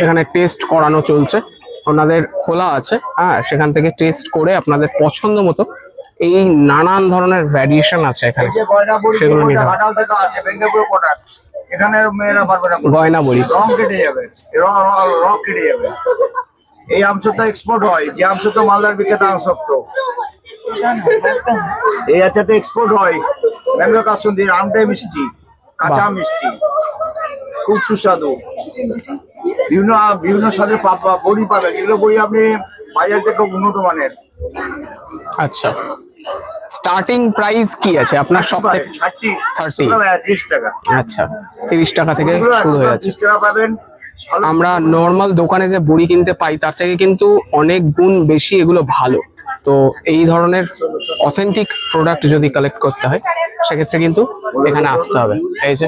এখানে টেস্ট করানো চলছে, ওনাদের খোলা আছে, হ্যাঁ সেখান থেকে টেস্ট করে আপনাদের পছন্দ মতো এই নানান ধরনের ভ্যারিয়েশন আছে এখানে, সেগুলো নিতে হবে। এখানে মেয়েরা পারবে না, গয়না বড়ি রং কেটে যাবে, রং কেটে যাবে। এই আমসত্ত্ব এক্সপোর্ট হয়, যে আমসত্ত্ব মালদার বিখ্যাত আমসত্ত্ব, এই আচারটা এক্সপোর্ট হয় ম্যাঙ্গো কাসুন্দির। আমটাই মিষ্টি, কাঁচা মিষ্টি, খুব সুস্বাদু। বিভিন্ন স্বাদের বড়ি পাবেন, যেগুলো বড়ি আপনি বাজার থেকে উন্নত মানের। আচ্ছা, স্টার্টিং প্রাইস কি আছে আপনার সব থেকে? 30 টাকা। আচ্ছা, 30 টাকা থেকে শুরু হয়ে যাচ্ছে। 30 টাকা পাবেন। আমরা নর্মাল দোকানে যে বড়ি কিনতে পাই তার থেকে কিন্তু অনেক গুণ বেশি এগুলো ভালো। তো এই ধরনের অথেন্টিক প্রোডাক্ট যদি কালেক্ট করতে হয় সেক্ষেত্রে কিন্তু এখানে আসতে হবে। এই যে